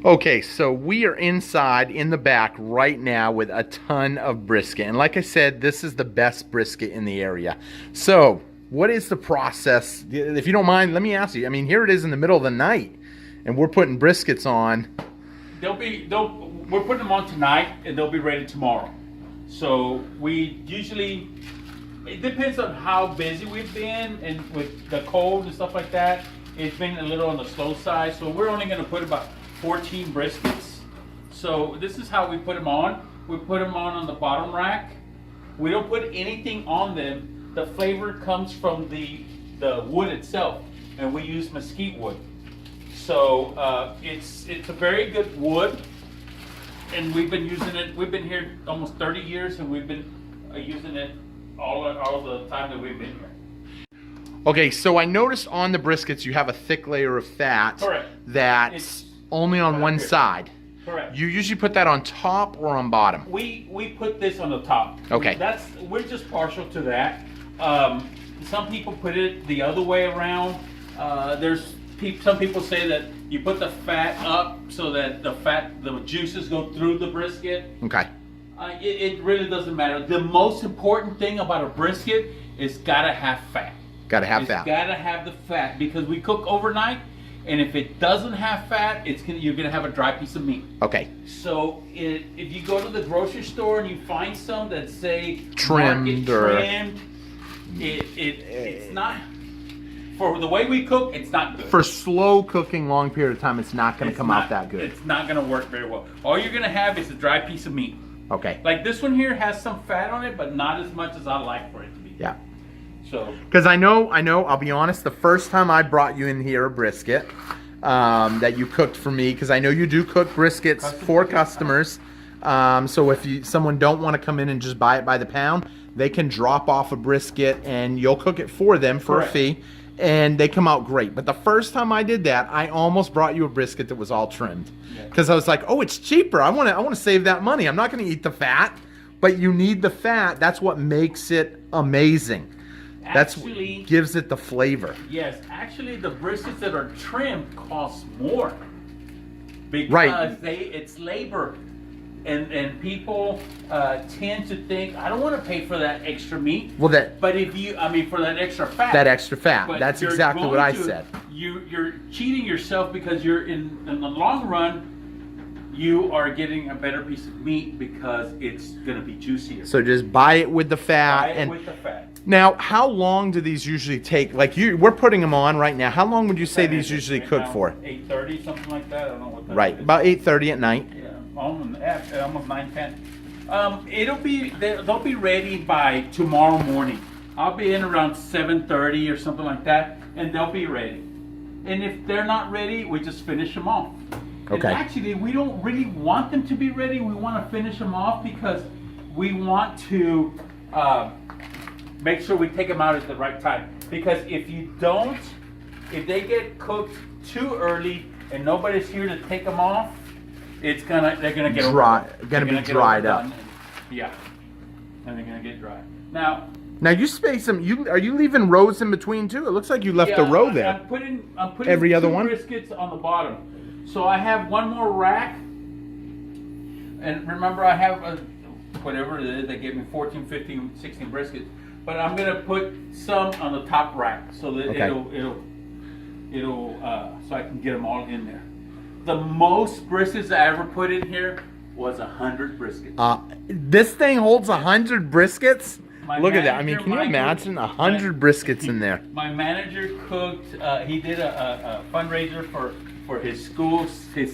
Okay, so we are inside in the back right now with a ton of brisket. And like I said, this is the best brisket in the area. So what is the process? If you don't mind, let me ask you. I mean, here it is in the middle of the night and we're putting briskets on. We're putting them on tonight and they'll be ready tomorrow. So we usually, it depends on how busy we've been and with the cold and stuff like that. It's been a little on the slow side. So we're only going to put about 14 briskets. So this is how we put them on. We put them on the bottom rack. We don't put anything on them. The flavor comes from the wood itself, and we use mesquite wood. So it's a very good wood, and we've been using it. We've been here almost 30 years, and we've been using it all the time that we've been here. Okay, so I noticed on the briskets you have a thick layer of fat. Correct. That's only on one side. Correct. You usually put that on top or on bottom? We put this on the top. Okay. We're just partial to that. Some people put it the other way around. Some people say that you put the fat up so that the juices go through the brisket. Okay. It really doesn't matter. The most important thing about a brisket is gotta have fat. Gotta have fat. It's gotta have the fat because we cook overnight, and if it doesn't have fat, you're gonna have a dry piece of meat. Okay. So if you go to the grocery store and you find some that say trimmed, it's not. For the way we cook, it's not good. For slow cooking, long period of time, it's not going to come out that good. It's not going to work very well. All you're going to have is a dry piece of meat. Okay. Like this one here has some fat on it, but not as much as I like for it to be. Yeah. So. Because I know, I'll be honest, the first time I brought you in here a brisket that you cooked for me, because I know you do cook briskets for customers. So if someone don't want to come in and just buy it by the pound, they can drop off a brisket and you'll cook it for them for a fee. And they come out great. But the first time I did that, I almost brought you a brisket that was all trimmed. Because I was like, oh, it's cheaper. I want to save that money. I'm not going to eat the fat. But you need the fat. That's what makes it amazing. That's what gives it the flavor. Yes, actually the briskets that are trimmed cost more. Because it's labor. And people tend to think, I don't want to pay for that extra meat. Well, but for that extra fat. That extra fat. That's exactly what I said. You're cheating yourself because you're in the long run, you are getting a better piece of meat because it's going to be juicier. So just buy it with the fat. Now, how long do these usually take? Like we're putting them on right now. How long would you say these usually cook for? 8:30, something like that. I don't know what that is. Right, about 8:30 at night. Almost 9:10. They'll be ready by tomorrow morning. I'll be in around 7:30 or something like that, and they'll be ready. And if they're not ready, we just finish them off. Okay. And actually, we don't really want them to be ready. We want to finish them off because we want to make sure we take them out at the right time. Because if they get cooked too early and nobody's here to take them off, they're gonna get dry. Be dried up. Yeah, and they're gonna get dry. Now you space them. Are you leaving rows in between too? It looks like you left a row there. I'm putting every other one briskets on the bottom. So I have one more rack, and remember I have whatever it is. They gave me 14, 15, 16 briskets, but I'm gonna put some on the top rack so that it'll so I can get them all in there. The most briskets I ever put in here was 100 briskets. This thing holds 100 briskets? Look at that. I mean, can you imagine 100 briskets in there? My manager cooked, he did a fundraiser for his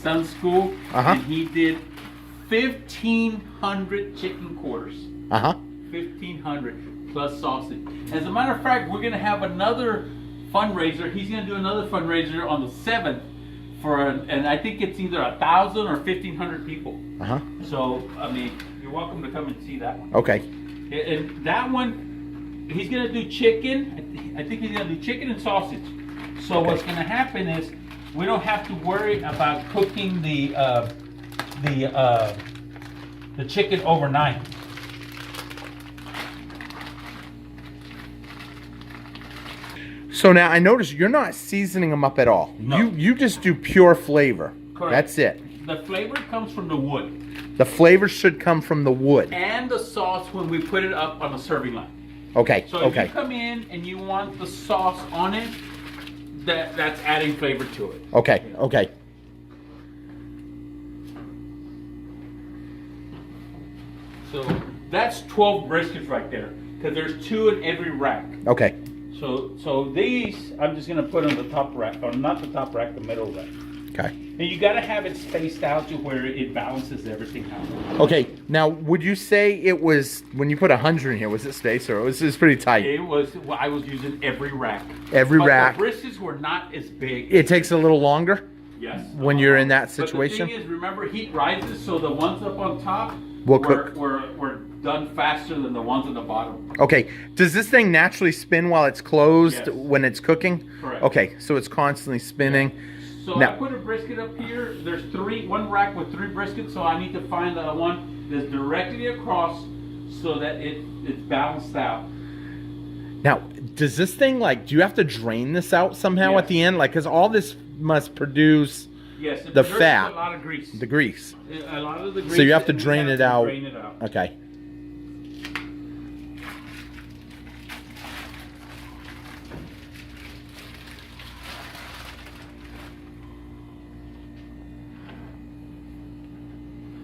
son's school. And he did 1,500 chicken quarters. 1,500 plus sausage. As a matter of fact, we're going to have another fundraiser. He's going to do another fundraiser on the 7th. And I think it's either 1,000 or 1,500 people. So, I mean, you're welcome to come and see that one. Okay. And that one, he's going to do chicken. I think he's going to do chicken and sausage. So what's going to happen is we don't have to worry about cooking the chicken overnight. So now I notice you're not seasoning them up at all. No. You just do pure flavor. Correct. That's it. The flavor comes from the wood. The flavor should come from the wood. And the sauce when we put it up on the serving line. Okay. So if you come in and you want the sauce on it, that's adding flavor to it. Okay. Okay. So that's 12 briskets right there, because there's 2 in every rack. Okay. So these, I'm just gonna put on the top rack, or not the top rack, the middle rack. Okay. And you gotta have it spaced out to where it balances everything out. Okay. Now, would you say it was, when you put 100 in here, was it spaced or was it pretty tight? It was, well, I was using every rack. Every rack. The briskets were not as big. It takes a little longer? Yes. When you're in that situation? But the thing is, remember, heat rises, so the ones up on top were done faster than the ones on the bottom. Okay. Does this thing naturally spin while it's closed Yes. when it's cooking? Correct. Okay, so it's constantly spinning. So Now- I put a brisket up here. There's one rack with 3 briskets, so I need to find the one that's directly across so that it's balanced out. Now, does this thing, like, do you have to drain this out somehow Yes. at the end? Like, because all this must produce Yes, it the produces fat, a lot of grease. the grease. A lot of the grease. So you have to and we drain it out. Drain it out. Okay.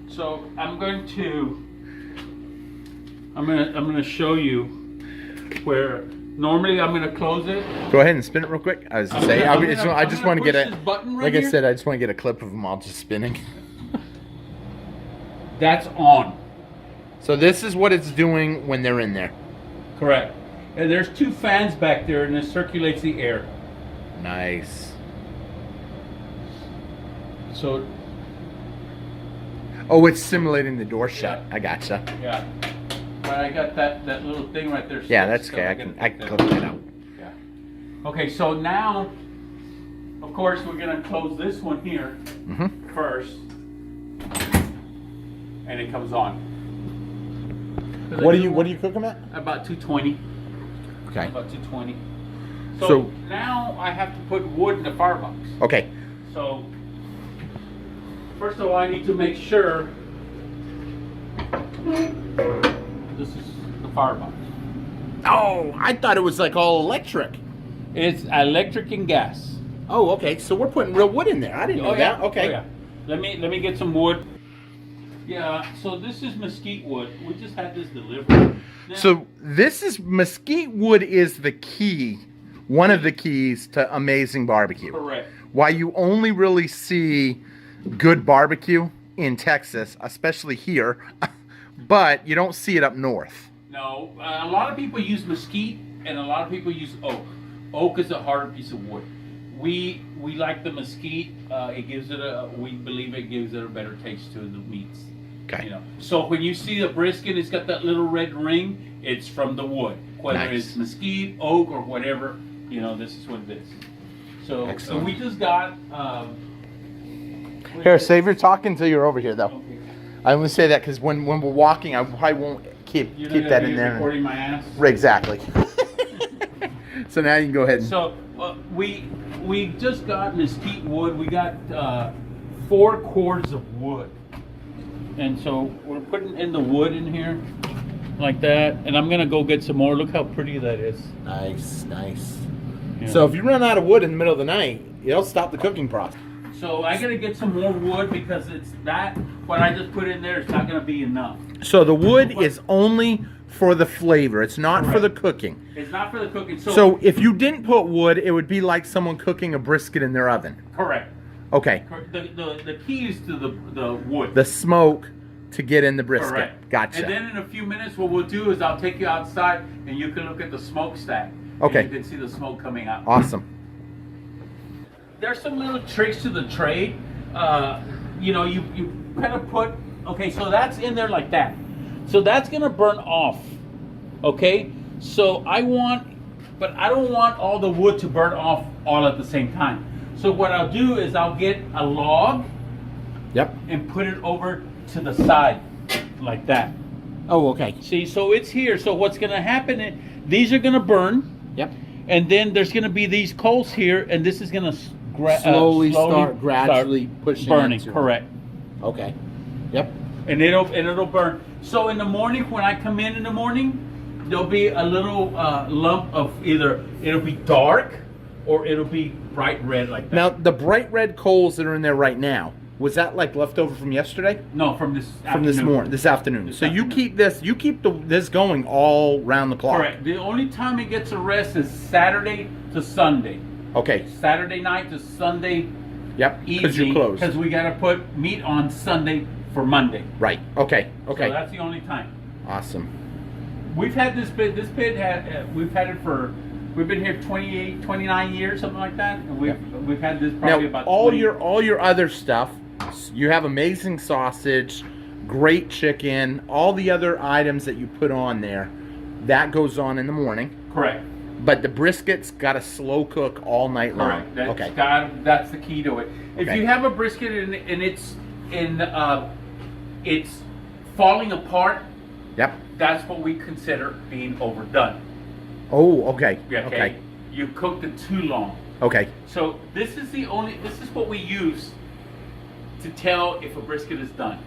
So I'm going to show you where normally I'm going to close it. Go ahead and spin it real quick. I was gonna say, I just want to get push it. this button right Like I here. said, I just want to get a clip of them all just spinning. That's on. So this is what it's doing when they're in there. Correct. And there's 2 fans back there, and it circulates the air. Nice. So Oh, it's simulating the door shut. Yeah. I gotcha. yeah, but I got that little thing right there. Yeah, that's so okay. I can clip that out. Yeah. Okay, so now, of course, we're gonna close this one here first, and it comes on. What are you cooking at? About 220. Okay. About 220. So- So now I have to put wood in the firebox. Okay. So first of all, I need to make sure this is the firebox. Oh, I thought it was like all electric. It's electric and gas. Oh, okay. So we're putting real wood in there. I didn't know that. Okay. Oh, yeah. Let me get some wood. Yeah. So this is mesquite wood. We just had this delivered. Now, So this is mesquite wood is the key, one of the keys to amazing barbecue. correct. Why you only really see good barbecue in Texas, especially here, but you don't see it up north. No, a lot of people use mesquite, and a lot of people use oak. Oak is a harder piece of wood. We like the mesquite. It gives it we believe it gives it a better taste to the meats. Okay. You know. So when you see the brisket, it's got that little red ring. It's from the wood, whether Nice. it's mesquite, oak, or whatever. You know, this is what it is. So Excellent. we just got. Here, save your talking until you're over here, though. Okay. I only say that because when we're walking, I probably won't keep You're not that gonna in be there. recording my ass. Exactly. So now you can go ahead and. So we just got mesquite wood. We got 4 cords of wood, and so we're putting in the wood in here like that. And I'm gonna go get some more. Look how pretty that is. Nice, nice. Yeah. So if you run out of wood in the middle of the night, it'll stop the cooking process. So I gotta get some more wood because it's that what I just put in there is not gonna be enough. So the wood is only for the flavor. It's not for the Correct. cooking. It's not for the cooking. So if you didn't put wood, it would be like someone cooking a brisket in their oven. correct. Okay. The key is to the wood. The smoke to get in the brisket. Correct. Gotcha. And then in a few minutes, what we'll do is I'll take you outside and you can look at the smokestack. Okay. And you can see the smoke coming out. Awesome. There's some little tricks to the trade. You know, you kind of put, okay, so that's in there like that. So that's gonna burn off. Okay? So I don't want all the wood to burn off all at the same time. So what I'll do is I'll get a log Yep. and put it over to the side like that. Oh, okay. See, so it's here. So what's gonna happen is these are gonna burn. Yep. And then there's going to be these coals here, and this is going to slowly start gradually pushing burning. into it. Correct. Okay. Yep. And it'll burn. So in the morning, when I come in the morning, there'll be a little lump of either it'll be dark or it'll be bright red like that. Now the bright red coals that are in there right now, was that like leftover from yesterday? No, from this afternoon. So you keep this going all round the clock. Correct. The only time it gets a rest is Saturday to Sunday. Okay. Saturday night to Sunday. Yep. Because you're Evening, closed. because we got to put meat on Sunday for Monday. Right. Okay. Okay. So that's the only time. Awesome. We've had this pit. This pit we've had it for. We've been here 28, 29 years, something like that. And we've had this probably now, about all 20. your other stuff. You have amazing sausage, great chicken, all the other items that you put on there. That goes on in the morning. Correct. But the brisket's got to slow cook all night long. Correct. That's the key to it. If you have a brisket and it's falling apart, yep, that's what we consider being overdone. Oh, okay. Okay. Okay. You cooked it too long. Okay. So this is what we use to tell if a brisket is done.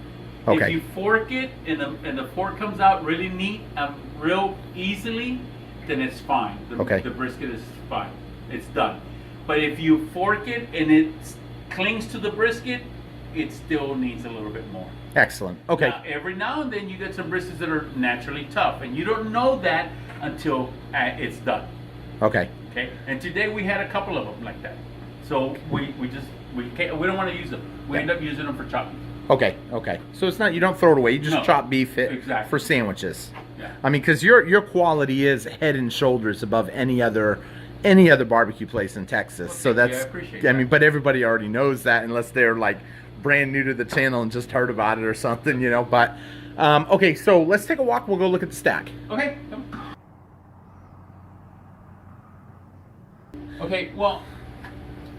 Okay. If you fork it and the fork comes out really neat and real easily, then it's fine. The brisket is fine. It's done. But if you fork it and it clings to the brisket, it still needs a little bit more. Excellent. Okay. Now, every now and then you get some briskets that are naturally tough, and you don't know that until it's done. Okay. Okay. And today we had a couple of them like that. So we don't want to use them. We end up using them for chopping. Okay. Okay. So it's not, you don't throw it away. You just chop beef exactly for sandwiches. Yeah. I mean, because your quality is head and shoulders above any other barbecue place in Texas. Okay, so that's, I appreciate I that. mean, but everybody already knows that unless they're like brand new to the channel and just heard about it or something, you know. But okay, so let's take a walk. We'll go look at the stack. Okay. Okay. Well,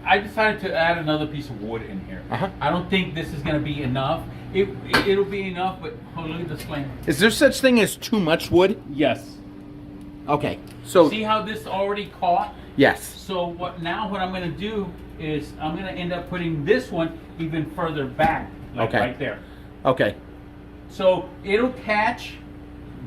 I decided to add another piece of wood in here. I don't think this is going to be enough. It'll be enough, but look at this flame. Is there such thing as too much wood? Yes. Okay. So see how this already caught? yes. So what I'm going to do is I'm going to end up putting this one even further back, like right there. Okay. So it'll catch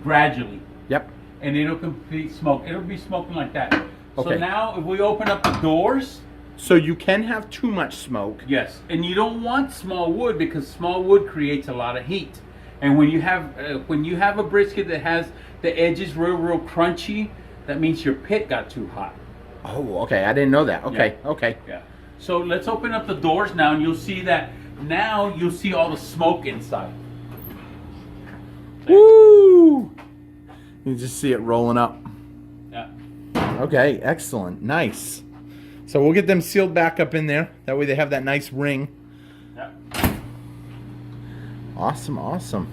gradually. Yep. And it'll complete smoke. It'll be smoking like that. Okay. So now if we open up the doors. So you can have too much smoke. Yes. And you don't want small wood because small wood creates a lot of heat. And when you have a brisket that has the edges real crunchy, that means your pit got too hot. Oh, okay. I didn't know that. Okay. Yeah. Okay. Yeah. So let's open up the doors now, and you'll see that now you'll see all the smoke inside. Woo! You just see it rolling up. Yeah. Okay, excellent. Nice. So we'll get them sealed back up in there. That way they have that nice ring. Yeah. Awesome, awesome.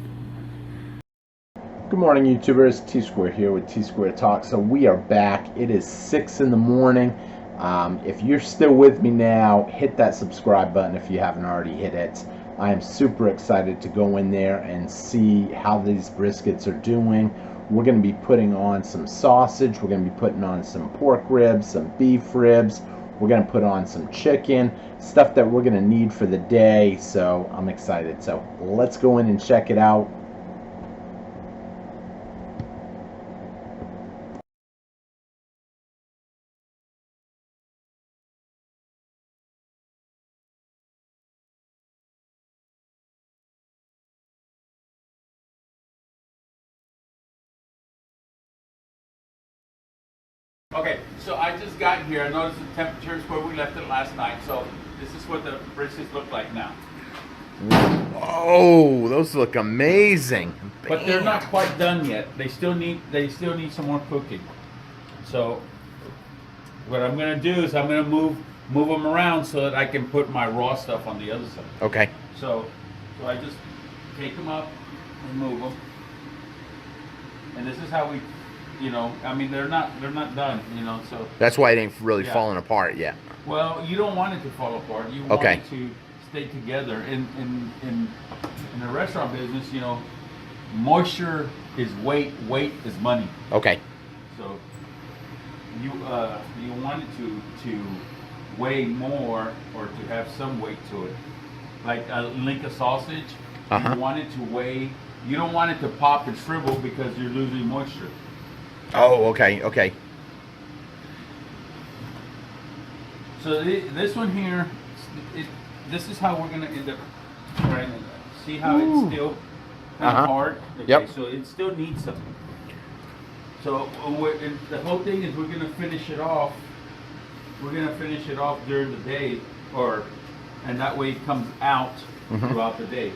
Good morning, YouTubers. Tsquare here with Tsquare Talk. So we are back. It is 6 in the morning. If you're still with me now, hit that subscribe button if you haven't already hit it. I am super excited to go in there and see how these briskets are doing. We're going to be putting on some sausage. We're going to be putting on some pork ribs, some beef ribs. We're going to put on some chicken, stuff that we're going to need for the day. So I'm excited. So let's go in and check it out. Okay, so I just got here. I noticed the temperature is where we left it last night. So this is what the briskets look like now. Oh, those look amazing. But they're not quite done yet. They still need some more cooking. So what I'm going to do is I'm going to move them around so that I can put my raw stuff on the other side. Okay. So I just take them up and move them. And this is how we, I mean, they're not done, so. That's why it ain't really falling apart yet. Well, you don't want it to fall apart. You want it to stay together. In the restaurant business, moisture is weight is money. Okay. So you want it to weigh more or to have some weight to it. Like a link of sausage, you want it to weigh. You don't want it to pop and shrivel because you're losing moisture. Oh, okay, okay. So this one here, this is how we're gonna end up trying to see how it's still kind of hard. Okay, Yep. so it still needs some. So the whole thing is we're gonna finish it off. We're gonna finish it off during the day, and that way it comes out throughout the day.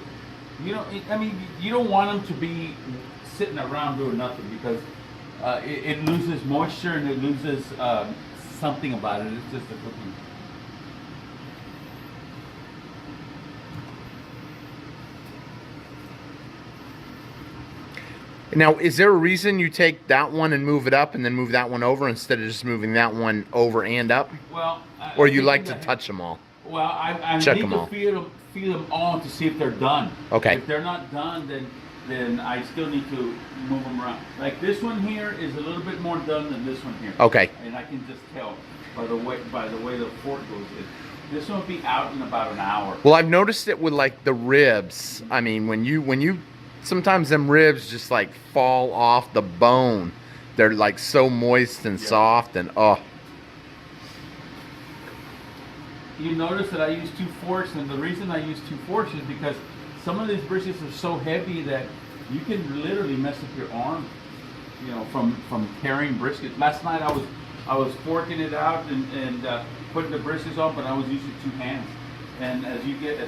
You know, I mean, you don't want them to be sitting around doing nothing because it loses moisture and it loses something about it. It's just a cooking. Now, is there a reason you take that one and move it up and then move that one over instead of just moving that one over and up? Well, or you like to touch them all? Well, I Check need them to all. feel them all to see if they're done. Okay. If they're not done, then I still need to move them around. Like this one here is a little bit more done than this one here. Okay. And I can just tell by the way the fork goes in. This one will be out in about an hour. Well, I've noticed it with like the ribs. I mean, when you sometimes them ribs just like fall off the bone. They're like so moist and soft and You notice that I use 2 forks, and the reason I use 2 forks is because some of these briskets are so heavy that you can literally mess up your arm, you know, from carrying briskets. Last night I was forking it out and putting the briskets on, but I was using 2 hands. And as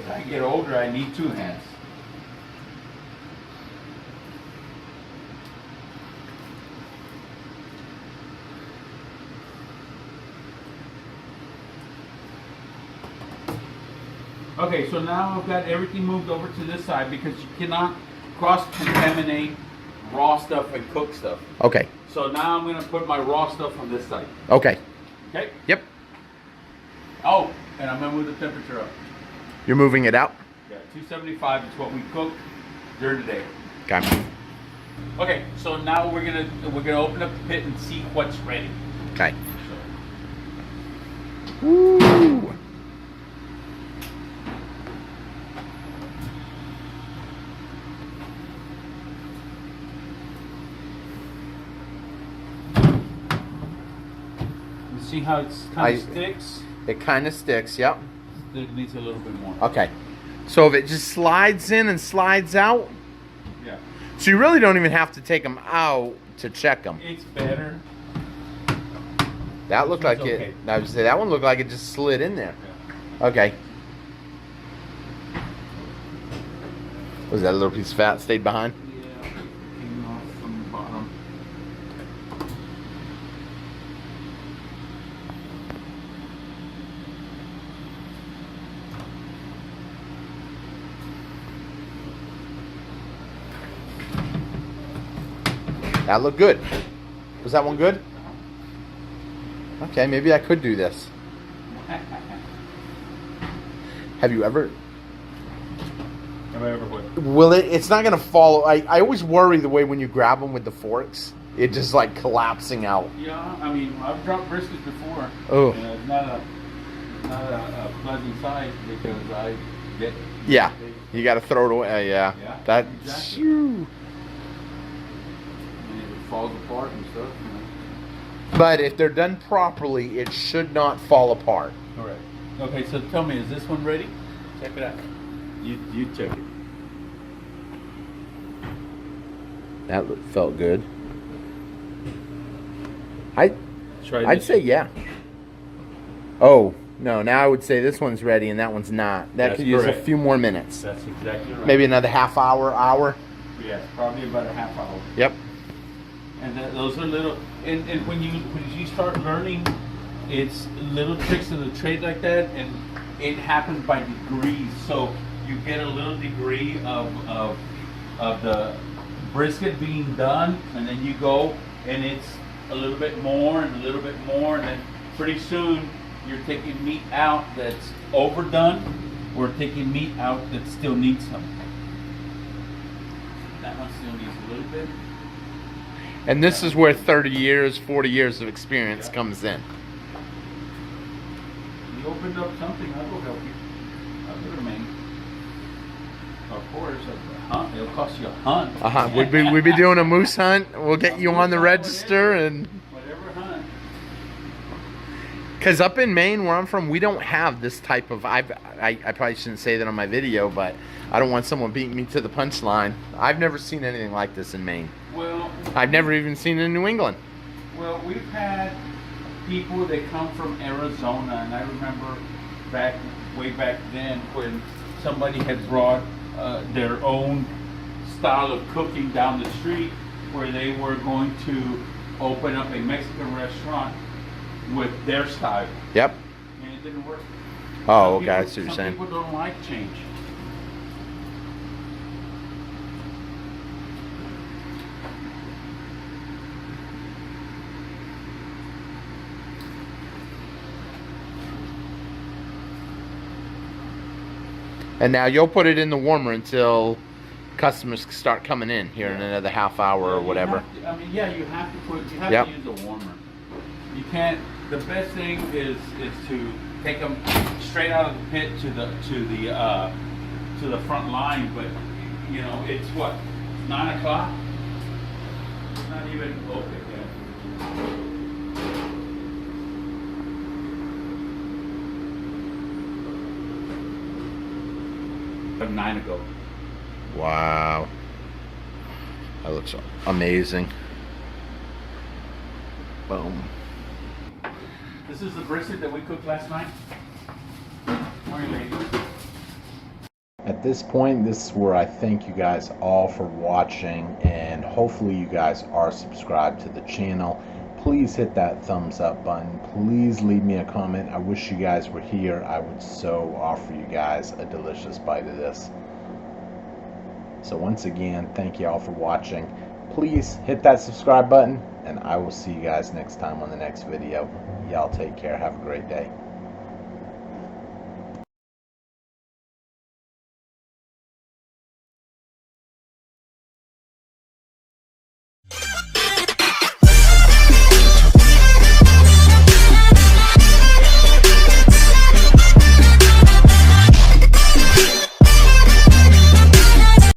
I get older, I need 2 hands. Okay, so now I've got everything moved over to this side because you cannot cross-contaminate raw stuff and cooked stuff. Okay. So now I'm going to put my raw stuff on this side. Okay. Okay? Yep. Oh, and I'm going to move the temperature up. You're moving it out? Yeah, 275 is what we cook during the day. Okay. Okay, so now we're gonna open up the pit and see what's ready. Okay. So. Woo! See how it's kind of sticks? It kind of sticks, yep. It needs a little bit more. Okay. So if it just slides in and slides out? Yeah. So you really don't even have to take them out to check them. It's better. That looked like okay. it. I would say that one looked like it just slid in there. Yeah. Okay. Was that a little piece of fat stayed behind? Yeah. Came off from the bottom. That looked good. Was that one good? Okay, maybe I could do this. Have you ever? Have I ever what? Will it? It's not gonna fall. I always worry the way when you grab them with the forks, it just like collapsing out. Yeah, I mean, I've dropped briskets before. Oh. And it's not a pleasant sight because I get. Yeah, you got to throw it away. Yeah, Yeah, that. exactly. Shoo. And it falls apart and stuff. You know. But if they're done properly, it should not fall apart. Correct. Okay, so tell me, is this one ready? Check it out. You check it. That felt good. I'd This. say yeah. Oh no! Now I would say this one's ready and that one's not. That That's could use correct. a few more minutes. That's exactly right. Maybe another half hour. Yes, probably about a half hour. Yep. And those are little. And when you start learning, it's little tricks of the trade like that, and it happens by degrees. So you get a little degree of the brisket being done, and then you go and it's a little bit more and a little bit more, and then pretty soon you're taking meat out that's overdone, or taking meat out that still needs some. That one still needs a little bit. And this is where 30 years, 40 years of experience comes in. You opened up something, I will help you. I'll go to Maine. Of course, a hunt. It'll cost you a hunt. We'd be doing a moose hunt. We'll get you on the register and. Whatever hunt. Because up in Maine, where I'm from, we don't have this type of. I probably shouldn't say that on my video, but I don't want someone beating me to the punchline. I've never seen anything like this in Maine. Well, I've never even seen it in New England. Well, we've had people that come from Arizona, and I remember way back then when somebody had brought their own style of cooking down the street, where they were going to open up a Mexican restaurant with their style. Yep. And it didn't work. Oh, okay, I see what you're Some saying. people don't like change. And now you'll put it in the warmer until customers start coming in here in another half hour or whatever. You have to Yep. use a warmer. You can't. The best thing is to take them straight out of the pit to the front line. But you know, it's what, 9 o'clock? It's not even open yet. 9 ago. Wow. That looks amazing. Boom. This is the brisket that we cooked last night. Morning, ladies. At this point, this is where I thank you guys all for watching, and hopefully you guys are subscribed to the channel. Please hit that thumbs up button. Please leave me a comment. I wish you guys were here. I would so offer you guys a delicious bite of this. So once again, thank you all for watching. Please hit that subscribe button, and I will see you guys next time on the next video. Y'all take care. Have a great day.